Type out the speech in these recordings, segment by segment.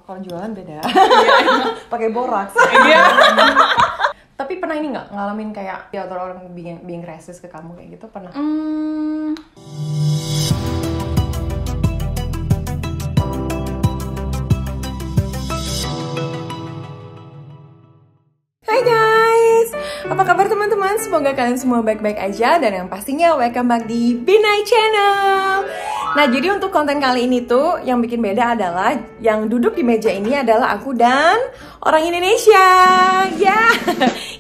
Kalau jualan beda. Iya. Pakai boraks. Iya. Tapi pernah ini nggak ngalamin kayak ya orang being racist ke kamu kayak gitu pernah? Hai guys, apa kabar teman-teman? Semoga kalian semua baik-baik aja dan yang pastinya welcome back di Binai Channel. Nah, jadi untuk konten kali ini tuh yang bikin beda adalah yang duduk di meja ini adalah aku dan orang Indonesia.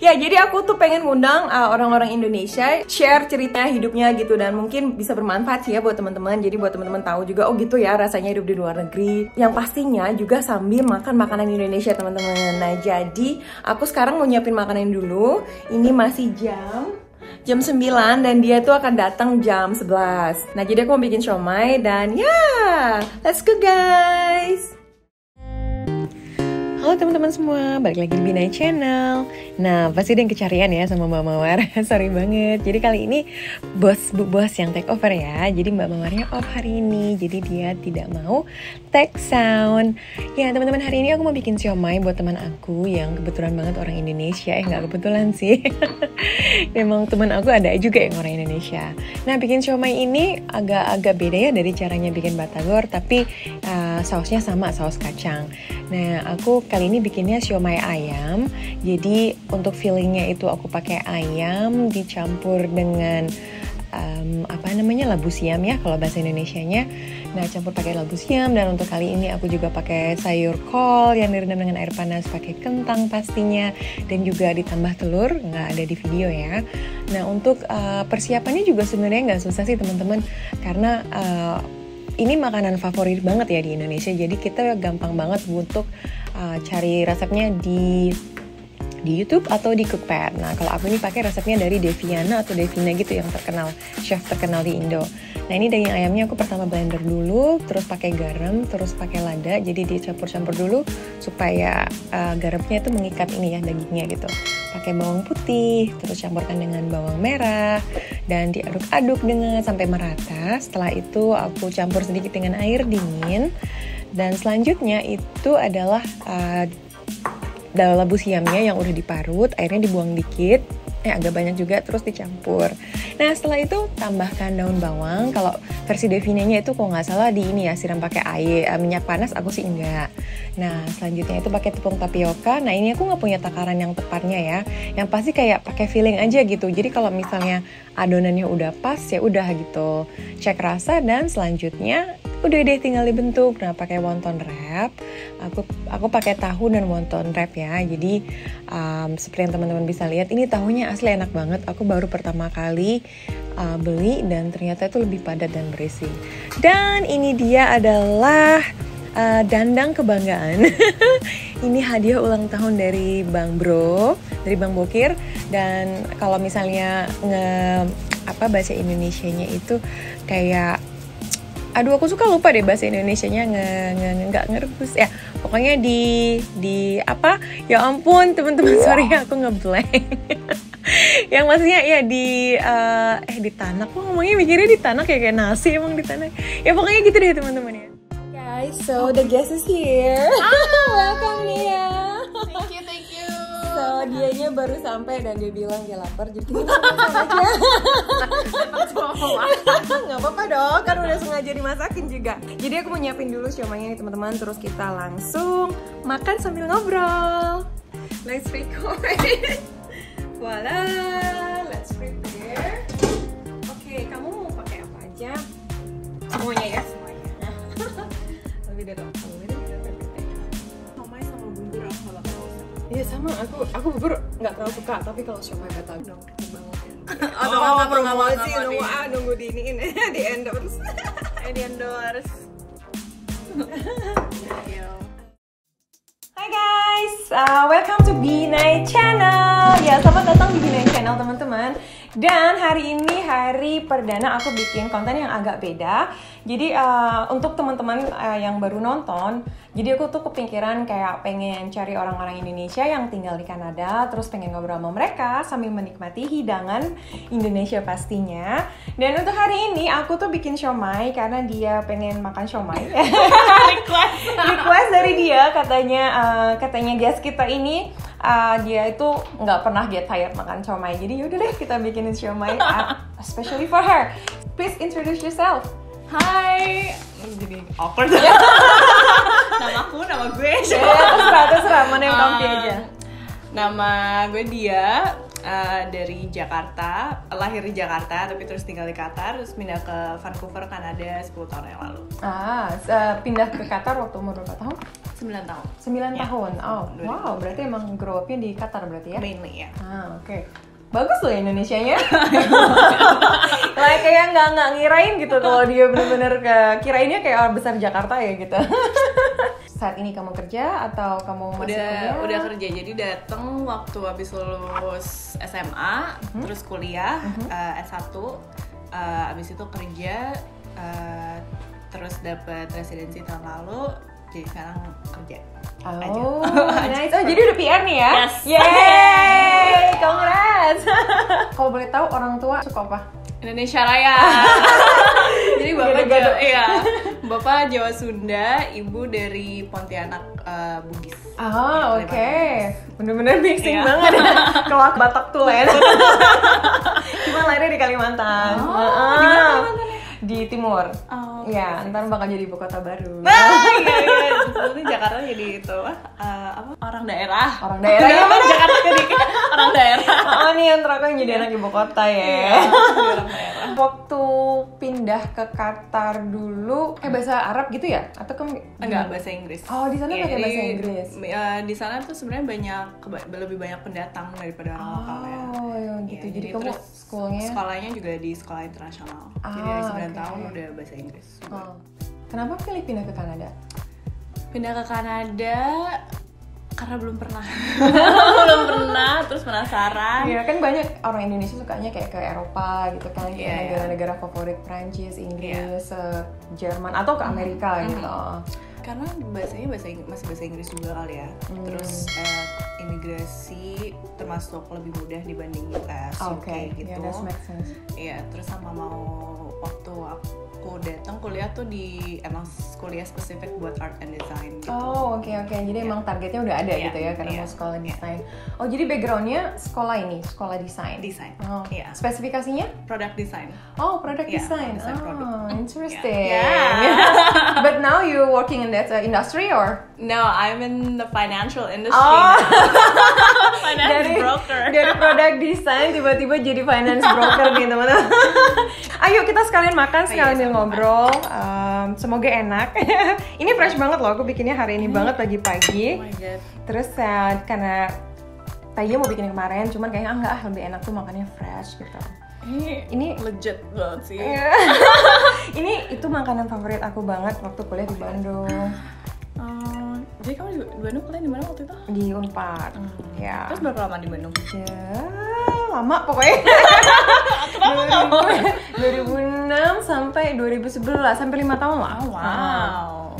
Ya, jadi aku tuh pengen ngundang orang-orang Indonesia share cerita hidupnya gitu dan mungkin bisa bermanfaat sih ya buat teman-teman. Jadi buat teman-teman tahu juga oh gitu ya rasanya hidup di luar negeri. Yang pastinya juga sambil makan makanan Indonesia teman-teman. Nah, jadi aku sekarang mau nyiapin makanan dulu. Ini masih jam 9 dan dia tuh akan datang jam 11. Nah, jadi aku mau bikin siomay dan ya, let's go guys. Halo teman-teman semua, balik lagi di Binai Channel. Nah, pasti ada yang kecarian ya sama Mbak Mawar. Sorry banget. Jadi kali ini Bu bos yang take over ya. Jadi Mbak Mawarnya off hari ini. Jadi dia tidak mau take sound. Ya teman-teman, hari ini aku mau bikin siomay buat teman aku yang kebetulan banget orang Indonesia. Nggak kebetulan sih. Memang teman aku ada juga yang orang Indonesia. Nah, bikin siomay ini agak beda ya dari caranya bikin batagor. Tapi sausnya sama, saus kacang. Nah, aku kali ini bikinnya siomay ayam. Jadi untuk fillingnya itu aku pakai ayam dicampur dengan labu siam ya kalau bahasa Indonesianya. Nah, campur pakai labu siam dan untuk kali ini aku juga pakai sayur kol yang direndam dengan air panas, pakai kentang pastinya dan juga ditambah telur, nggak ada di video ya. Nah, untuk persiapannya juga sebenarnya nggak susah sih teman-teman karena ini makanan favorit banget ya di Indonesia, jadi kita gampang banget untuk cari resepnya di YouTube atau di Cookpad. Nah, kalau aku ini pakai resepnya dari Deviana atau Devina gitu yang terkenal, chef terkenal di Indo. Nah, ini daging ayamnya aku pertama blender dulu, terus pakai garam, terus pakai lada, jadi dicampur-campur dulu supaya garamnya itu mengikat ini ya dagingnya gitu. Pakai bawang putih, terus campurkan dengan bawang merah dan diaduk-aduk dengan sampai merata. Setelah itu aku campur sedikit dengan air dingin dan selanjutnya itu adalah labu siamnya yang udah diparut, airnya dibuang dikit, agak banyak juga, terus dicampur. Nah, setelah itu tambahkan daun bawang. Kalau versi Devinanya itu kalau nggak salah di ini ya, siram pakai air minyak panas, aku sih enggak. Nah, selanjutnya itu pakai tepung tapioka. Nah, ini aku nggak punya takaran yang tepatnya ya. Yang pasti kayak pakai feeling aja gitu. Jadi kalau misalnya adonannya udah pas ya udah gitu. Cek rasa dan selanjutnya udah deh tinggal dibentuk. Nah, pakai wonton wrap. Aku pakai tahu dan wonton wrap ya. Jadi seperti yang teman-teman bisa lihat, ini tahunya asli enak banget. Aku baru pertama kali beli dan ternyata itu lebih padat dan berisi. Dan ini dia adalah dandang kebanggaan. Ini hadiah ulang tahun dari Bang Bro, dari Bang Bokir. Dan kalau misalnya bahasa Indonesianya itu kayak aku suka lupa deh bahasa Indonesianya nggak ngerebus ya. Pokoknya di apa? Ya ampun teman-teman, sorry aku ngeblank. Yang maksudnya ya di tanak. Kok ngomongnya mikirnya di tanak ya kayak nasi emang di tanak. Ya pokoknya gitu deh teman-teman ya. Guys, so the guest is here. Welcome Nia. Thank you. So dianya baru sampai dan dia bilang dia lapar, jadi kita makan aja. Nggak apa-apa dong, kan udah sengaja dimasakin juga. Jadi aku mau nyiapin dulu siomaynya nih teman-teman, terus kita langsung makan sambil ngobrol. Let's record. Voila, let's prepare. Oke, kamu mau pakai apa aja? Semuanya ya, semuanya. Lebih dari aku ini siomay sama bubur kalau iya sama, aku bubur nggak terlalu suka, tapi kalau siomay batal dong banget ya. Atau nggak promosi, nunggu diiniin di endorse. Di endorse. Hai guys, welcome to Binai Channel. Ya selamat datang di Binai Channel teman-teman. Dan hari ini hari perdana aku bikin konten yang agak beda. Jadi untuk teman-teman yang baru nonton, jadi aku tuh kepikiran kayak pengen cari orang-orang Indonesia yang tinggal di Kanada, terus pengen ngobrol sama mereka sambil menikmati hidangan Indonesia pastinya. Dan untuk hari ini aku tuh bikin siomay karena dia pengen makan siomay. Request dari dia, katanya guest kita ini dia itu nggak pernah get tired makan siomay. Jadi yaudah deh kita bikinin siomay especially for her. Please introduce yourself. Hai, jadi awkward. Nama gue. Terserah, mana yang comfy aja. Nama gue Dia, dari Jakarta, lahir di Jakarta tapi terus tinggal di Qatar, terus pindah ke Vancouver, Kanada 10 tahun yang lalu. Pindah ke Qatar waktu umur berapa tahun? 9 tahun. 9 tahun. Oh, wow, berarti emang grow up-nya di Qatar berarti ya? Mainly ya. Oke. Bagus loh Indonesianya. Kayak nggak ngirain gitu kalau dia bener-bener kirainnya kayak orang besar Jakarta ya gitu. Saat ini kamu kerja atau kamu masih kuliah? Udah kerja, jadi datang waktu habis lulus SMA, terus kuliah S1, habis itu kerja, terus dapat residensi tahun lalu, jadi sekarang kerja. Oh, nice. Oh, jadi udah PR nih ya? Yes. Yeay, congrats. Kalau boleh tahu orang tua suka apa? Indonesia Raya. Jadi bapak Jawa Sunda, ibu dari Pontianak Bugis. Oke. Bener-bener mixing banget ya. Kelak Batak Tulen. Cuma lahirnya di Kalimantan. Di mana Kalimantan? Di timur. Ya, ntar bakal jadi ibu kota baru. Iya. Ini Jakarta jadi itu orang daerah. Orang daerah ya mana? Jakarta jadi orang daerah. Nih yang terakhir jadi anak ibu kota ya. Iya, orang daerah. Waktu pindah ke Qatar dulu, bahasa Arab gitu ya? Atau enggak, bahasa Inggris. Oh, di sana pakai bahasa Inggris. Di sana tuh sebenarnya lebih banyak pendatang daripada orang lokal ya. Oh, ya gitu. Jadi kamu sekolahnya juga di sekolah internasional. Jadi dari 9 tahun udah bahasa Inggris. Kenapa pilih pindah ke Kanada? Pindah ke Kanada karena belum pernah, terus penasaran. Iya kan banyak orang Indonesia sukanya kayak ke Eropa gitu kan, kayak negara-negara favorit Prancis, Inggris, Jerman atau ke Amerika gitu. Karena bahasanya masih bahasa Inggris juga kali ya. Terus imigrasi termasuk lebih mudah dibanding US, UK gitu. That makes sense. Iya, terus sama mau waktu aku datang kuliah tuh emang kuliah spesifik buat art and design gitu. Oke. Jadi emang targetnya udah ada gitu ya karena mau sekolah desain. Oh, jadi backgroundnya sekolah desain. Desain. Spesifikasinya? Product design. Oh, product design. Product. Interesting. But now you working in that industry or? No, I'm in the financial industry. Finance broker. Dari product design tiba-tiba jadi finance broker nih teman-teman. Ayo kita sekalian makan, sekalian ngobrol. Semoga enak. Ini fresh banget loh, aku bikinnya hari ini banget pagi-pagi. Oh my God. Terus karena tadinya mau bikin kemarin, cuman kayaknya lebih enak tuh makannya fresh gitu. Ini legit banget sih. Ini itu makanan favorit aku banget waktu kuliah di Bandung. Jadi kamu di Bandung kuliah di mana waktu itu? Di Unpad. Ya. Terus berapa lama di Bandung? Ya, lama pokoknya. 2006 sampai 2011, sampai 5 tahun lah. Oh, wow.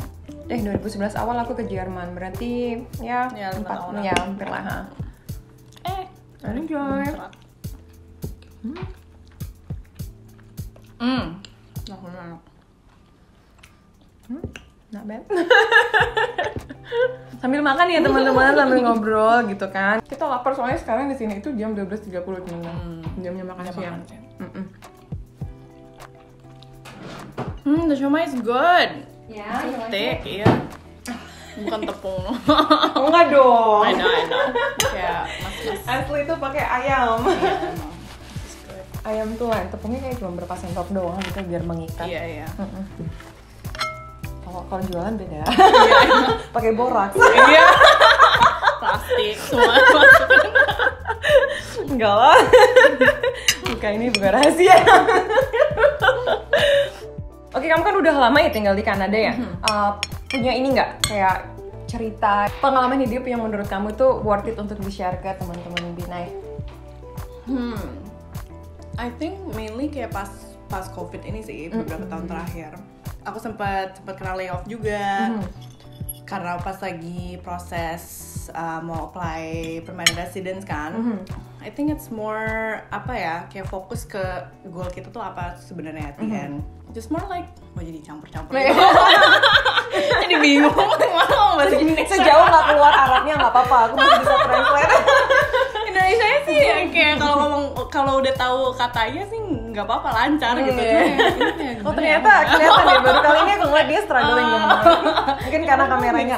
2011 awal aku ke Jerman, berarti ya 5 tahun. Ya, hampir lah. Enjoy. Not bad. Sambil makan ya teman-teman, sambil ngobrol gitu kan. Kita lapar soalnya sekarang di sini itu jam 12.30 teman-teman. Jamnya makan siang. The siomay is good. Ya, thick, iya. Bukan tepung. Enggak dong. I know. Kayak mas. Asli itu pakai ayam. Iya, emang. Ayam tulen, tepungnya kayak cuma berapa sendok doang gitu biar mengikat. Iya. Kalau jualan beda. Pakai borax. Iya. Plastik semua masukin. Enggak lah. Ini bukan rahasia. Oke, kamu kan udah lama ya tinggal di Kanada ya. Punya ini nggak kayak cerita pengalaman hidup yang menurut kamu tuh worth it untuk di-share ke teman-teman Binai? I think mainly kayak pas COVID ini sih, beberapa tahun terakhir. Aku sempat kena layoff juga. Karena pas lagi proses mau apply permanent residence kan. I think it's more apa ya, kayak fokus ke goal kita tuh apa sebenarnya at the end. Just more like mau jadi campur-campur gitu. Jadi bingung mau bahasa Indonesia. Sejauh nggak keluar Arabnya nggak apa-apa, aku masih bisa translate. Indonesia sih yang kayak kalau udah tahu katanya sih nggak apa-apa, lancar gitu. Oh ternyata kelihatan ya, baru kali ini aku ngeliat dia struggling ngomong. Mungkin karena kameranya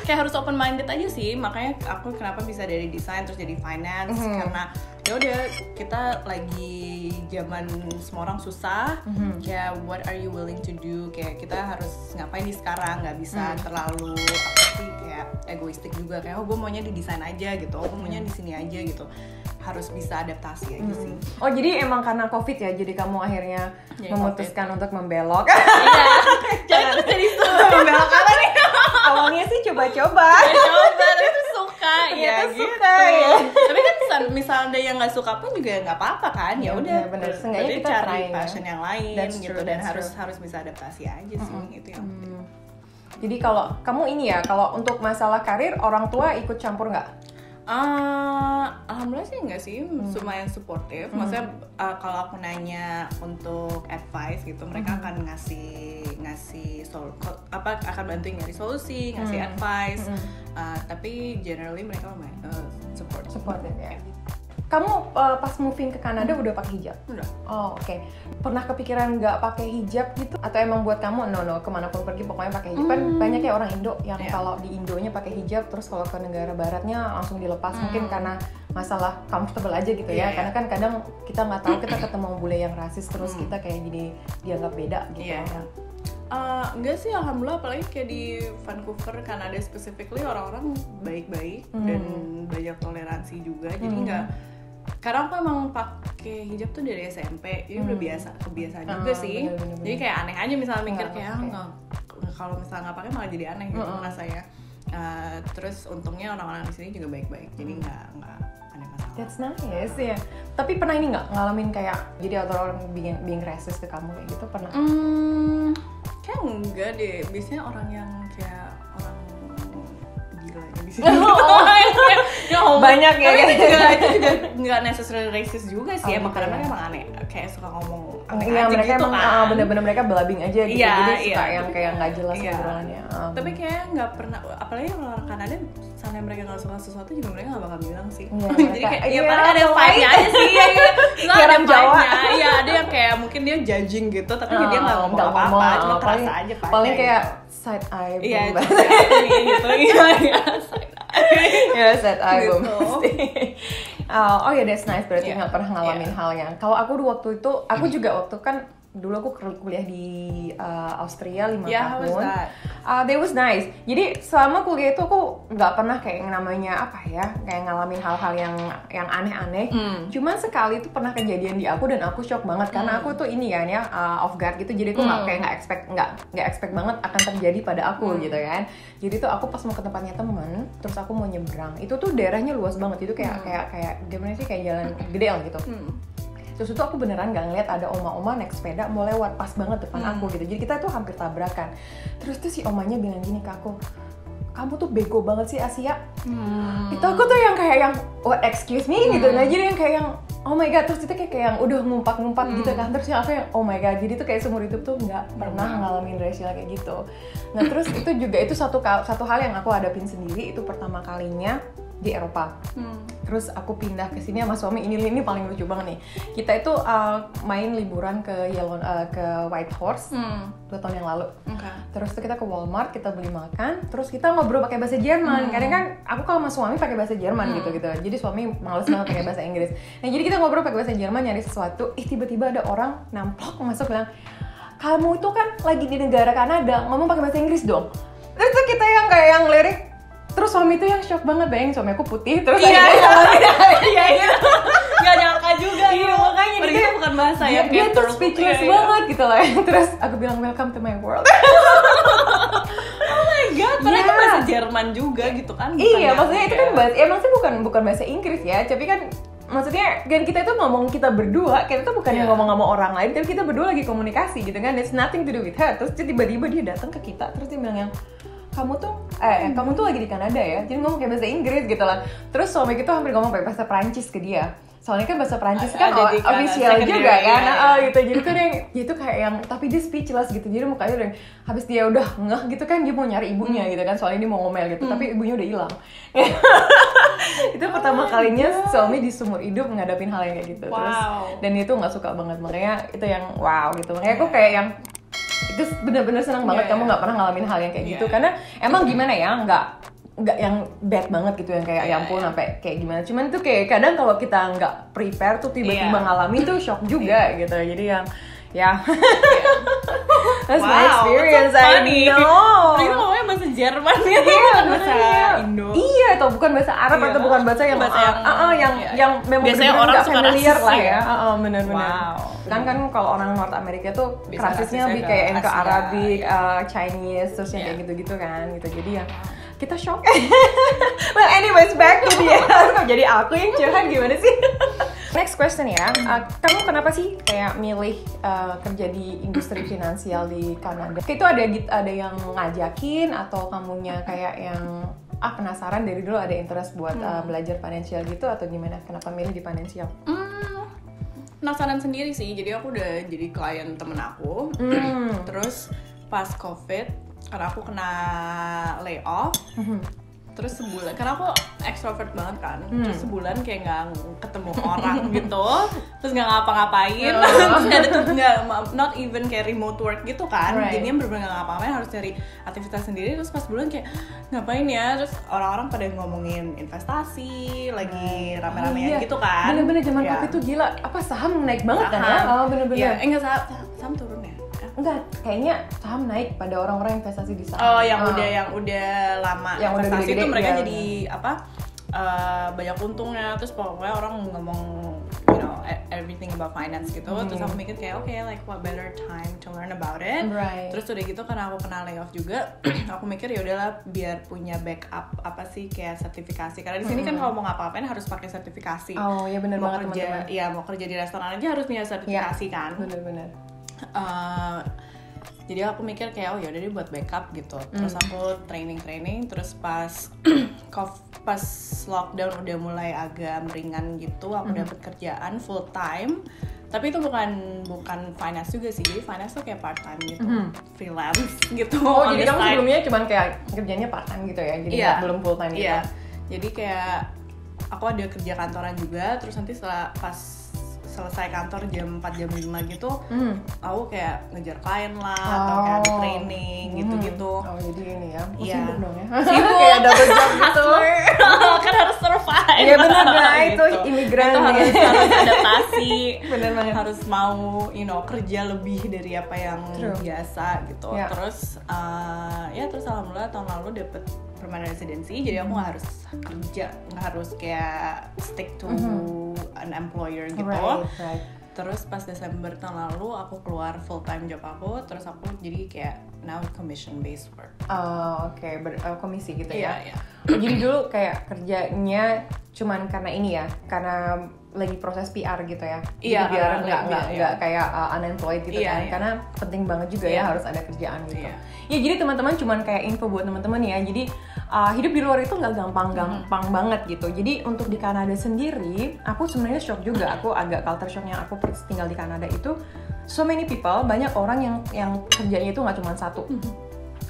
kayak harus open minded aja sih, makanya aku kenapa bisa dari desain terus jadi finance, karena ya udah kita lagi zaman semua orang susah, kayak what are you willing to do, kayak kita harus ngapain di sekarang, nggak bisa terlalu apa sih kayak egoistik juga, kayak oh gue maunya di desain aja gitu, oh gue maunya di sini aja gitu, harus bisa adaptasi aja sih. Oh jadi emang karena COVID ya, jadi kamu akhirnya memutuskan untuk membelok. Iya. Jangan terus jadi membelok apa nih? Awalnya sih coba-coba, tapi tuh suka, ya gitu. Suka, ya. Tapi kan misalnya ada yang nggak suka pun juga nggak apa-apa kan, ya udah. Bener. Seenggaknya kita cari try passion yang lain gitu, dan harus bisa adaptasi aja sih, itu yang penting. Jadi kalau kamu ini ya, kalau untuk masalah karir orang tua ikut campur nggak? Alhamdulillah sih enggak sih, lumayan supportive. Maksudnya kalau aku nanya untuk advice gitu, mereka akan ngasih akan bantuin nyari solusi, ngasih advice. Tapi generally mereka lumayan supportive ya. Kamu pas moving ke Kanada udah pakai hijab? Udah. Oh oke. Pernah kepikiran nggak pakai hijab gitu? Atau emang buat kamu no kemanapun pergi pokoknya pakai hijab? Kan banyak ya orang Indo yang kalau di Indonya pakai hijab, terus kalau ke negara baratnya langsung dilepas. Mungkin karena masalah comfortable aja gitu ya. Karena kan kadang kita nggak tahu, kita ketemu bule yang rasis terus kita kayak jadi dianggap beda gitu. Enggak sih, alhamdulillah, apalagi kayak di Vancouver, Kanada specifically, orang-orang baik-baik dan banyak toleransi juga. Jadi enggak, karena aku emang pakai hijab tuh dari SMP, jadi udah kebiasaan juga sih. Bener. Jadi kayak aneh aja misalnya mikir kayak kalau misalnya nggak pakai malah jadi aneh gitu rasanya. Terus untungnya orang-orang di sini juga baik-baik, jadi nggak aneh masalah. That's nice ya. Tapi pernah ini nggak ngalamin kayak jadi orang being racist ke kamu kayak gitu, pernah? Kayak enggak deh, biasanya orang yang kayak orang gila di sini. Banyak ya. Tapi itu juga nggak necessarily racist juga sih, emang kadang emang aneh, kayak suka ngomong aneh aja mereka gitu emang, kan. Bener-bener mereka blubbing aja gitu, jadi suka yang kayak nggak jelas obrolannya. Tapi kayak nggak pernah, apalagi orang Kanada, misalnya mereka nggak suka sesuatu juga mereka nggak bakal bilang sih. Jadi kayak paling ada vibe-nya aja sih. Nggak ada vibe-nya. Iya, ada yang kayak mungkin dia judging gitu, tapi dia nggak ngomong apa-apa, cuma kerasa aja vibe-nya. Paling kayak side eye. Iya, gitu. Iya, side eye. Ya, side eye pasti. Oh ya, that's nice, berarti nggak pernah ngalamin hal yang. Kalau aku waktu itu, aku juga waktu kan dulu aku kuliah di Austria 5 tahun. That was nice. Jadi selama kuliah itu aku nggak pernah kayak namanya apa ya, kayak ngalamin hal-hal yang aneh-aneh. Cuman sekali itu pernah kejadian di aku dan aku shock banget karena aku tuh ini kan ya off guard gitu. Jadi aku nggak expect banget akan terjadi pada aku gitu kan. Jadi tuh aku pas mau ke tempatnya temen, terus aku mau nyebrang. Itu tuh daerahnya luas banget. Itu kayak gimana sih, kayak jalan gede lah gitu. Terus itu aku beneran gak ngeliat ada oma-oma naik sepeda mau lewat pas banget depan aku gitu. Jadi kita tuh hampir tabrakan. Terus tuh si omanya bilang gini ke aku, kamu tuh bego banget sih Asia. Itu aku tuh yang kayak yang what, excuse me gitu. Nah jadi yang kayak yang oh my god. Terus itu kayak yang udah ngumpat-ngumpat gitu kan. Terus yang aku yang oh my god. Jadi tuh kayak seumur hidup tuh gak pernah ngalamin racial kayak gitu. Nah terus itu juga itu satu hal yang aku hadapin sendiri. Itu pertama kalinya di Eropa. Terus aku pindah ke sini sama suami, ini paling lucu banget nih. Kita itu main liburan ke White Horse 2 tahun yang lalu. Terus tuh kita ke Walmart, kita beli makan, terus kita ngobrol pakai bahasa Jerman. Kadang kan aku kalau sama suami pakai bahasa Jerman gitu. Jadi suami males banget pakai bahasa Inggris. Nah, jadi kita ngobrol pakai bahasa Jerman nyari sesuatu, tiba-tiba ada orang namplok masuk bilang, "Kamu itu kan lagi di negara Kanada, ngomong pakai bahasa Inggris dong." Terus tuh kita yang kayak yang lirik. Terus suami tuh yang shock banget, bayangin suami aku putih, terus iya, nggak nyangka juga. Iya, makanya dia bukan bahasa ya, dia tuh speechless banget gitu lah. Terus aku bilang welcome to my world. Oh my god, padahal itu bahasa Jerman juga gitu kan? Iya, maksudnya itu kan bahasa, emang sih bukan bahasa Inggris ya, tapi kan maksudnya kan kita itu ngomong kita berdua, kita tuh bukan yang ngomong sama orang lain, tapi kita berdua lagi komunikasi gitu kan. It's nothing to do with her. Terus tiba-tiba dia datang ke kita, terus dia bilang yang kamu tuh lagi di Kanada ya, jadi ngomong kayak bahasa Inggris gitu lah. Terus suami kita hampir ngomong kayak bahasa Perancis ke dia. Soalnya kan bahasa Perancis kan official juga kan, gitu. Jadi tuh dia itu kayak yang, tapi dia speechless gitu. Jadi mukanya udah, habis dia udah ngeh gitu kan, dia mau nyari ibunya gitu kan, soalnya dia mau ngomel gitu, tapi ibunya udah hilang. Itu pertama kalinya suami di seumur hidup ngadapin hal yang kayak gitu. Terus, dan itu nggak suka banget, makanya itu yang wow gitu. Makanya aku kayak yang itu bener-bener senang banget kamu nggak pernah ngalamin hal yang kayak gitu, karena emang gimana ya, nggak yang bad banget gitu yang kayak ya ampun sampai kayak gimana. Cuman tuh kayak kadang kalau kita nggak prepare tuh tiba-tiba ngalamin tuh shock juga gitu. Jadi yang that's my experience. I know. Mereka ngomongnya bahasa Jerman ya, bahasa Indo. Iya, atau bukan bahasa Arab atau bukan bahasa yang memang biasanya orang nggak familiar lah ya. Benar-benar. Kan kalau orang North America tuh rasisnya lebih kayak yang ke Arabic, Chinese, terus yang kayak gitu-gitu kan gitu. Jadi ya kita shock. Well, anyways, back to dia. Jadi aku yang curhat gimana sih? Next question ya, kamu kenapa sih kayak milih kerja di industri finansial di Kanada? Itu ada yang ngajakin atau kamunya kayak yang penasaran dari dulu ada interest buat belajar financial gitu atau gimana? Kenapa milih di financial? Penasaran sendiri sih, jadi aku udah jadi klien temen aku. Terus pas COVID karena aku kena layoff, terus sebulan, karena aku extrovert banget kan, terus sebulan kayak nggak ketemu orang gitu, terus nggak ngapa-ngapain, terus nggak ada tuh not even kayak remote work gitu kan, jadinya bener-bener nggak ngapa-ngapain, harus cari aktivitas sendiri. Terus pas bulan kayak ngapain ya, terus orang-orang pada ngomongin investasi, lagi rame-ramean gitu kan. Bener-bener zaman COVID tuh gila, saham naik banget kan ya? Oh bener-bener. Enggak, saham turun ya? Enggak, kayaknya saham naik pada orang-orang investasi di saham. Oh, yang udah lama yang investasi udah itu mereka jadi banyak untungnya. Terus pokoknya orang ngomong everything about finance gitu. Terus aku mikir kayak like what better time to learn about it. Terus udah gitu karena aku kena layoff juga, aku mikir ya udahlah biar punya backup kayak sertifikasi. Karena di sini kan kalau mau ngapa-ngapain harus pakai sertifikasi. Oh, iya benar banget teman-teman. Iya, mau kerja di restoran aja harus punya sertifikasi kan. Benar-benar. Jadi aku mikir kayak yaudah deh buat backup gitu. Terus aku training, terus pas lockdown udah mulai agak meringan gitu, aku dapet kerjaan full time. Tapi itu bukan finance juga sih, jadi finance tuh kayak part time gitu, freelance gitu. Oh, jadi kamu sebelumnya cuman kayak kerjanya part time gitu ya, jadi belum full time gitu. Jadi kayak aku ada kerja kantoran juga, terus nanti setelah selesai kantor jam 4 jam 5 gitu, aku kayak ngejar klien lah atau kayak ada training gitu-gitu. Oh, jadi ini ya. Sibuk dong ya. Sibuk kayak double job gitu. Kan harus survive. Iya benar gitu. Itu imigran itu harus adaptasi. Benar banget. Harus mau kerja lebih dari apa yang biasa gitu. Terus terus alhamdulillah tahun lalu dapet permanent residency, jadi aku nggak harus kerja, nggak harus kayak stick to an employer gitu. Right. Terus pas Desember tahun lalu aku keluar full time job aku, terus aku jadi kayak now commission based work. Oh, oke. Komisi gitu ya. Iya. Jadi dulu kayak kerjanya cuman karena ini ya, karena lagi proses PR gitu ya. Iya. Biar nggak kayak unemployed gitu kan. Iya. Karena penting banget juga ya harus ada kerjaan gitu. Ya jadi teman-teman cuman kayak info buat teman-teman ya. Jadi hidup di luar itu nggak gampang banget gitu. Jadi untuk di Kanada sendiri, aku sebenarnya shock juga. Aku agak culture shocknya aku tinggal di Kanada itu. So many people, banyak orang yang kerjanya itu nggak cuma satu.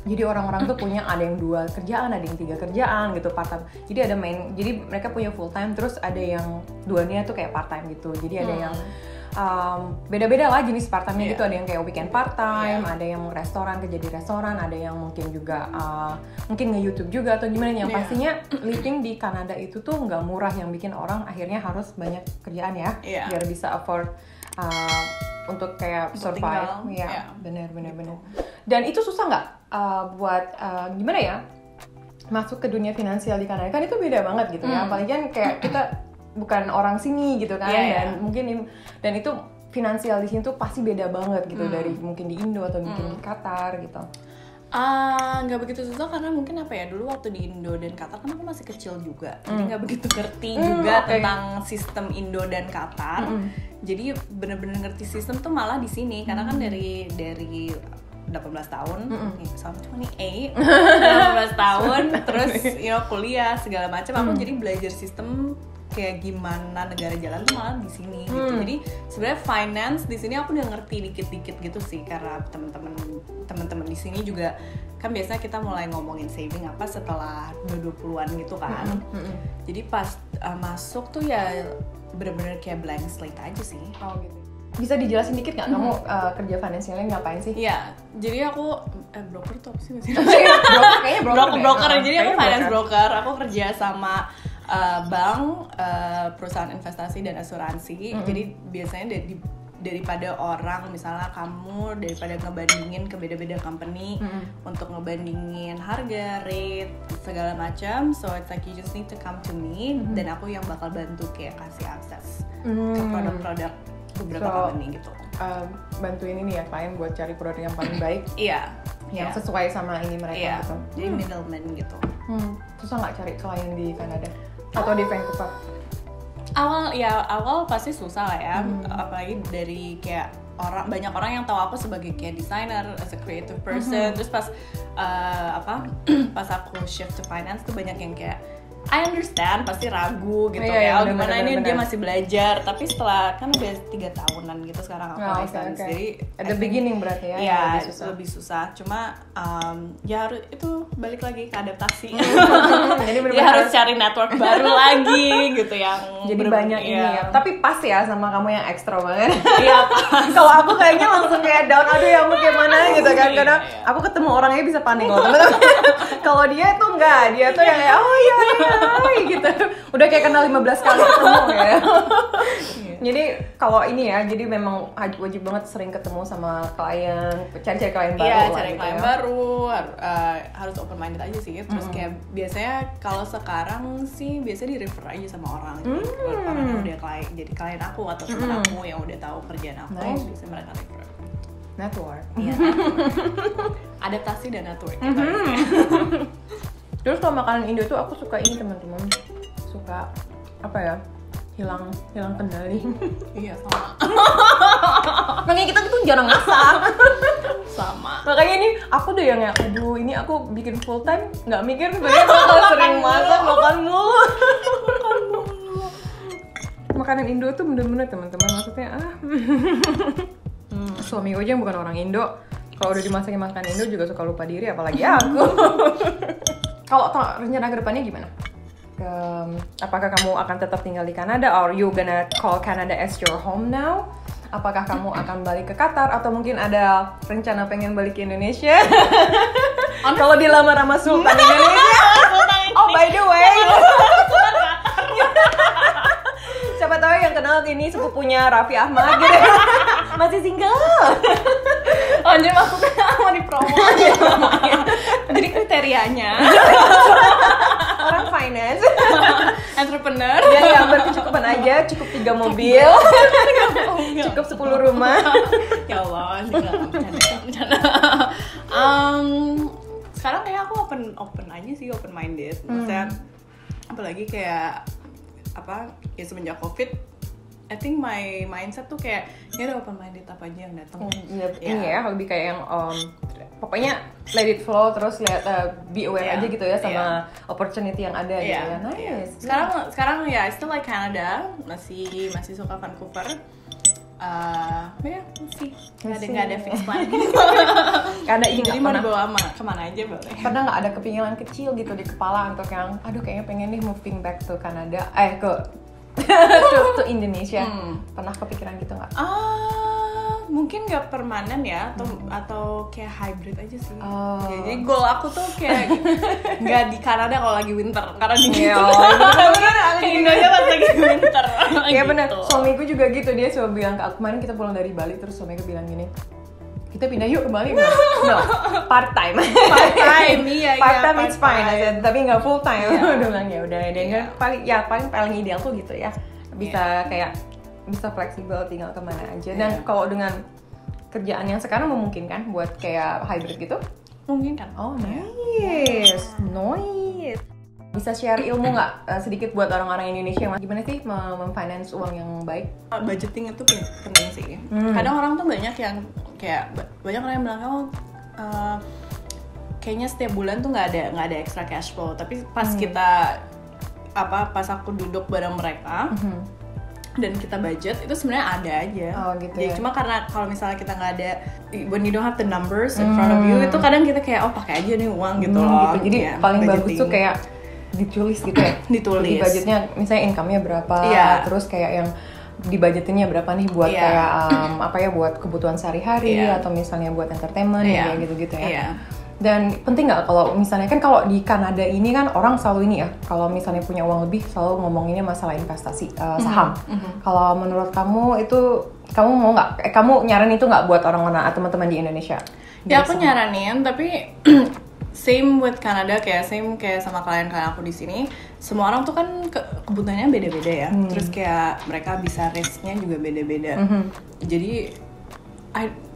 Jadi orang-orang tuh punya ada yang 2 kerjaan, ada yang 3 kerjaan gitu part time. Jadi jadi mereka punya full time, terus ada yang 2-nya tuh kayak part time gitu. Jadi ada yang beda-beda lah jenis part time-nya gitu. Ada yang kayak weekend part time, ada yang restoran, kerja di restoran, ada yang mungkin juga mungkin nge-YouTube juga atau gimana. Yang pastinya living di Kanada itu tuh nggak murah, yang bikin orang akhirnya harus banyak kerjaan ya biar bisa afford untuk kayak survive. Benar. Dan itu susah nggak buat gimana ya masuk ke dunia finansial di Kanada? Kan itu beda banget gitu ya, apalagi kan kayak kita bukan orang sini gitu kan, dan mungkin itu finansial di sini tuh pasti beda banget gitu dari mungkin di Indo atau mungkin di Qatar gitu. Nggak begitu susah karena mungkin apa ya, dulu waktu di Indo dan Qatar kan aku masih kecil juga, jadi nggak begitu ngerti juga tentang sistem Indo dan Qatar. Jadi bener-bener ngerti sistem tuh malah di sini karena kan dari 18 tahun, sama 28, 18 tahun, terus kuliah segala macam, aku jadi belajar sistem kayak gimana negara jalan tuh malah di sini gitu. Jadi sebenarnya finance di sini aku udah ngerti dikit-dikit gitu sih, karena teman-teman di sini juga kan biasanya kita mulai ngomongin saving apa setelah 20-an gitu kan. Jadi pas masuk tuh ya bener-bener kayak blank slate aja sih. Oh gitu. Bisa dijelasin dikit nggak kamu kerja financialnya ngapain sih? Iya, jadi aku broker tuh apa sih? Kayaknya broker. Jadi aku finance broker. Aku kerja sama bank, perusahaan investasi dan asuransi. Jadi biasanya daripada orang, misalnya kamu daripada ngebandingin ke beda-beda company untuk ngebandingin harga, rate, segala macam, so it's like you just need to come to me, dan aku yang bakal bantu kayak kasih akses ke produk-produk beberapa company gitu. Bantuin ini ya klien buat cari produk yang paling baik. Iya. Yang sesuai sama ini mereka gitu. Jadi middleman gitu. Susah nggak cari klien di Kanada atau di Vancouver? Awal pasti susah lah ya, apalagi dari kayak banyak orang yang tahu aku sebagai kayak designer, as a creative person. Terus pas pas aku shift to finance tuh banyak yang kayak I understand, pasti ragu gitu gimana ini dia masih belajar. Tapi setelah kan udah 3 tahunan gitu sekarang aku license, jadi at the beginning berarti ya lebih susah. Cuma ya harus itu balik lagi ke adaptasi. Jadi harus cari network baru lagi gitu yang jadi banyak ini ya. Tapi pas ya sama kamu yang ekstra banget. Iya. Kalau aku kayaknya langsung kayak down, aduh ya mau gimana gitu kan. Karena aku ketemu orangnya bisa panik loh teman-teman. Kalau dia tuh enggak, dia tuh yang kayak oh iya gitu. Udah kayak kenal 15 kali ketemu ya. Jadi kalau ini ya, jadi memang wajib banget sering ketemu sama klien, cari klien baru. Iya, cari klien baru, harus open minded aja sih. Terus kayak biasanya kalau sekarang sih biasanya di refer aja sama orang. Orang yang udah jadi klien aku atau teman aku yang udah tahu kerjaan aku, biasanya mereka refer. Network. Iya. Adaptasi dan network. Terus kalau makanan Indo tuh aku suka ini teman-teman, suka apa ya, hilang kendali. Iya sama. Makanya kita tuh jarang masak. Sama. Makanya ini aku deh yang aduh ini aku bikin full time nggak mikir sebenarnya bakal sering masak, makan mulu. Makanan Indo tuh bener-bener teman-teman, maksudnya suami gue aja yang bukan orang Indo, kalau udah dimasakin makan Indo juga suka lupa diri, apalagi aku. Kalau rencana kedepannya gimana? Apakah kamu akan tetap tinggal di Kanada, or you gonna call Canada as your home now? Apakah kamu akan balik ke Qatar, atau mungkin ada rencana pengen balik ke Indonesia? Kalau dilamar sama Sultan Indonesia. Oh by the way. Siapa tahu yang kenal ini sepupunya Raffi Ahmad gitu. Masih single. Anjir, maksudnya mau dipromo aja. Jadi kriterianya orang finance, entrepreneur, yang berkecukupan aja, cukup 3 mobil, cukup 10 rumah. Ya Allah, bercanda. Sekarang kayak aku open aja sih, open minded. Maksudnya apalagi kayak ya semenjak COVID, I think my mindset tuh kayak ya udah open minded, apa aja yang datang. Ini ya lebih kayak yang pokoknya let it flow, terus lihat be aware aja gitu ya sama opportunity yang ada gitu ya. Nice. Sekarang ya still like Canada, masih suka Vancouver. Nggak ada fix plan. Karena jadi mau dibawa kemana aja boleh. Pernah nggak ada kepinginan kecil gitu di kepala untuk yang aduh kayaknya pengen nih moving back to Canada, to Indonesia. Pernah kepikiran gitu nggak? Mungkin nggak permanen ya, atau kayak hybrid aja sih. Ya, jadi goal aku tuh kayak nggak di Kanada kalau lagi winter, karena dingin. Kayak Indonesia pas lagi winter. Iya benar. Suamiku juga gitu, dia selalu bilang ke aku, kemarin kita pulang dari Bali, terus suamiku bilang gini, kita pindah yuk ke Bali. No, part time. Iya. Part time it's fine, tapi nggak full time. Udah bilang ya udah. Dan paling ideal tuh gitu ya, bisa kayak bisa fleksibel, tinggal kemana aja. Dan kalau dengan kerjaan yang sekarang memungkinkan buat kayak hybrid gitu? Memungkinkan. Oh nice, nice. Bisa share ilmu nggak sedikit buat orang-orang Indonesia gimana sih memfinance uang yang baik? Budgeting itu penting sih. Kadang orang tuh banyak yang kayak banyak orang yang bilang kayaknya setiap bulan tuh nggak ada extra cash flow. Tapi pas pas aku duduk bareng mereka dan kita budget itu sebenarnya ada aja. Oh gitu ya. ya. Cuma karena kalau misalnya kita nggak ada, when you don't have the numbers in front of you, itu kadang kita kayak pakai aja nih uang gitu loh. Gitu. Jadi ya, paling budgeting. bagus tuh kayak ditulis gitu ya. Ditulis. Jadi budgetnya misalnya income-nya berapa, terus kayak yang dibudgetinnya berapa nih buat kayak buat kebutuhan sehari-hari atau misalnya buat entertainment kayak gitu-gitu ya. Dan penting nggak kalau misalnya kan kalau di Kanada ini kan orang selalu ini ya, kalau misalnya punya uang lebih selalu ngomonginnya masalah investasi saham. Kalau menurut kamu itu kamu mau nggak? Kamu nyaranin itu nggak buat orang-orang atau teman-teman di Indonesia? Ya aku nyaranin, tapi same with Kanada kayak sama klien-klien aku di sini. Semua orang tuh kan kebutuhannya beda-beda ya. Terus kayak mereka bisa risknya juga beda-beda. Jadi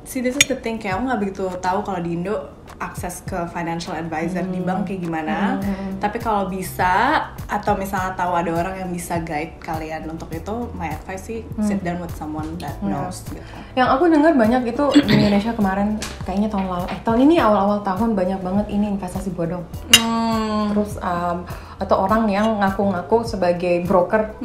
this is the thing, kayak aku nggak begitu tahu kalau di Indo akses ke financial advisor di bank kayak gimana. Tapi kalau bisa atau misalnya tahu ada orang yang bisa guide kalian untuk itu, my advice sih sit down with someone that knows gitu. Yang aku dengar banyak itu di Indonesia kemarin kayaknya tahun ini awal-awal tahun banyak banget ini investasi bodong. Terus atau orang yang ngaku-ngaku sebagai broker.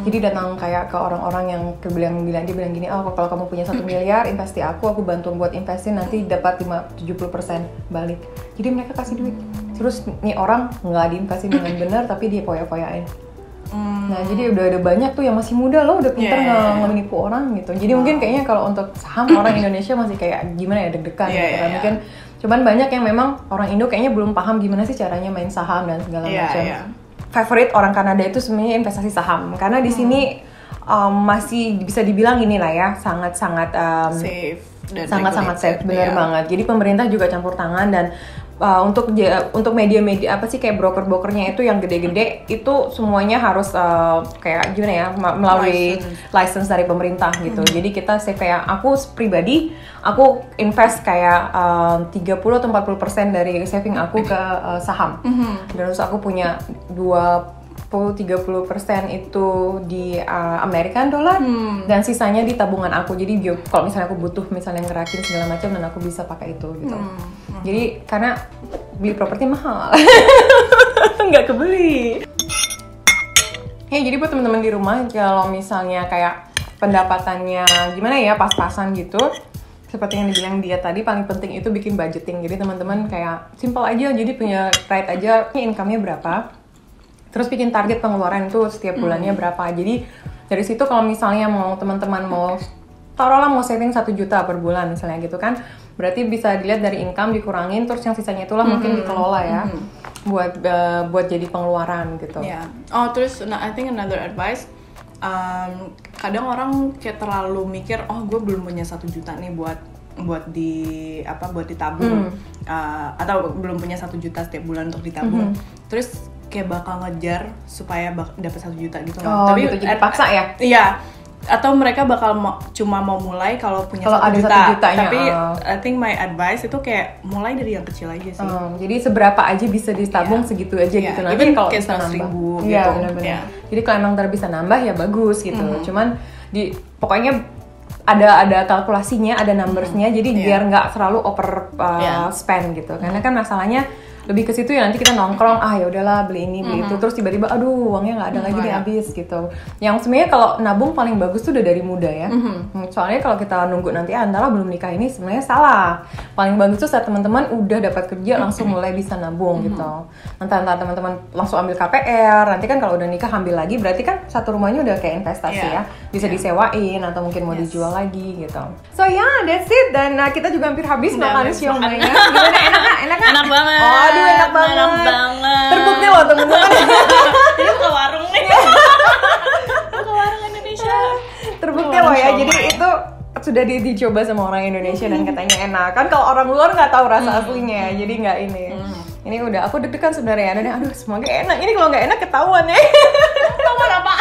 Jadi datang kayak ke orang-orang yang bilang gini, kalau kamu punya 1 miliar investi aku bantu buat investin, nanti dapat 70% balik. Jadi mereka kasih duit. Terus nih orang nggak diinvestin dengan benar tapi dia foya-foyain. Nah jadi udah ada banyak tuh yang masih muda loh udah pintar menipu orang gitu. Jadi mungkin kayaknya kalau untuk saham orang Indonesia masih kayak gimana ya deg-degan gitu. Mungkin cuman banyak yang memang orang Indo kayaknya belum paham gimana sih caranya main saham dan segala macam. Favorit orang Kanada itu sebenarnya investasi saham karena di sini masih bisa dibilang inilah ya sangat-sangat safe. Sangat-sangat safe, benar banget. Jadi pemerintah juga campur tangan dan untuk media-media apa sih kayak broker-brokernya itu yang gede-gede itu semuanya harus kayak gimana ya melalui license dari pemerintah gitu. Jadi kita kayak aku pribadi aku invest kayak 30 atau 40% dari saving aku ke saham. Dan terus aku punya 30% itu di American dollar dan sisanya di tabungan aku. Jadi kalau misalnya aku butuh misalnya ngerakin segala macam dan aku bisa pakai itu gitu. Jadi karena beli properti mahal. Nggak kebeli. Jadi buat teman-teman di rumah kalau misalnya kayak pendapatannya gimana ya pas-pasan gitu. Seperti yang dibilang dia tadi, paling penting itu bikin budgeting. Jadi teman-teman kayak simple aja, jadi punya write aja income-nya berapa. Terus bikin target pengeluaran itu setiap bulannya berapa. Jadi dari situ kalau misalnya mau teman-teman mau taruhlah mau saving 1 juta per bulan misalnya gitu kan, berarti bisa dilihat dari income dikurangin, terus yang sisanya itulah mungkin dikelola ya buat jadi pengeluaran gitu. Terus I think another advice, kadang orang kayak terlalu mikir gue belum punya 1 juta nih buat ditabung atau belum punya 1 juta setiap bulan untuk ditabung. Terus kayak bakal ngejar supaya dapat 1 juta gitu. Tapi gitu, jadi paksa ya? Iya. Atau mereka bakal cuma mau mulai kalau punya 1 juta. Tapi I think my advice itu kayak mulai dari yang kecil aja sih. Jadi seberapa aja bisa ditabung segitu aja gitu. Nanti kalau bisa nambah 1.000 gitu. Benar-benar. Jadi kalau emang bisa nambah ya bagus gitu. Cuman pokoknya ada kalkulasinya, ada numbersnya. Jadi biar nggak terlalu over spend gitu. Karena kan masalahnya lebih ke situ ya, nanti kita nongkrong ya udahlah beli ini beli itu, terus tiba-tiba aduh uangnya nggak ada lagi deh habis gitu. Yang sebenarnya kalau nabung paling bagus tuh udah dari muda ya. Soalnya kalau kita nunggu nanti antara belum nikah ini sebenarnya salah. Paling bagus tuh saat teman-teman udah dapat kerja langsung mulai bisa nabung gitu. Nanti teman-teman langsung ambil KPR, nanti kan kalau udah nikah ambil lagi, berarti kan satu rumahnya udah kayak investasi ya, bisa disewain atau mungkin mau dijual lagi gitu. So that's it. Dan kita juga hampir habis makan siomaynya. Gimana, enak nggak? Enak banget. Aduh enak banget. Terbukti loh teman-teman. Ini buka warung nih. Buka warung Indonesia. Terbukti loh ya. Jadi itu sudah dicoba sama orang Indonesia dan katanya enak. Kan kalau orang luar nggak tahu rasa aslinya, jadi nggak ini. Ini udah aku deg-degan sebenarnya. Dan aduh semoga enak. Ini kalau nggak enak ketahuan ya. Ketahuan apa?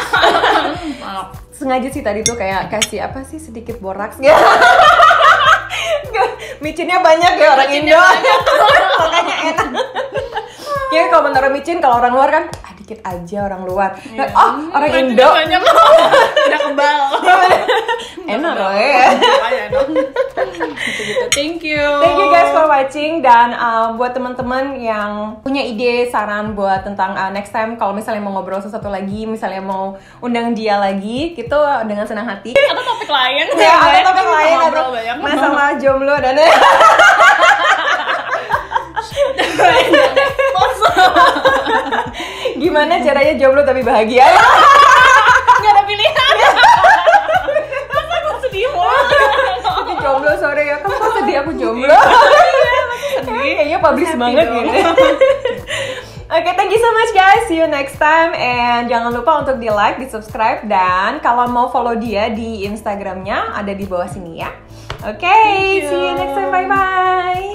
Sengaja sih tadi tuh kayak kasih apa sih sedikit boraks gitu. Micinnya banyak ya orang Indo. Makanya enak. Ya kalau menurut micin kalau orang luar kan dikit aja orang luar. Orang Indo banyak. Udah kebal. enak loh ya. Gitu-gitu. Thank you Guys for watching, dan buat teman-teman yang punya ide saran buat tentang next time kalau misalnya mau ngobrol sesuatu lagi, misalnya mau undang dia lagi gitu, dengan senang hati. Atau topik lain Ya, atau topik lain atau banyak. masalah jomblo dan gimana caranya jomblo tapi bahagia? Nggak ada pilihan. Masa aku sedih Tapi jomblo, sorry ya, kamu kok sedih aku jomblo? Kayaknya publish banget gitu. Oke, thank you so much guys. See you next time. And jangan lupa untuk di like, di subscribe. Dan kalau mau follow dia di Instagramnya ada di bawah sini ya. Oke, see you next time. Bye-bye.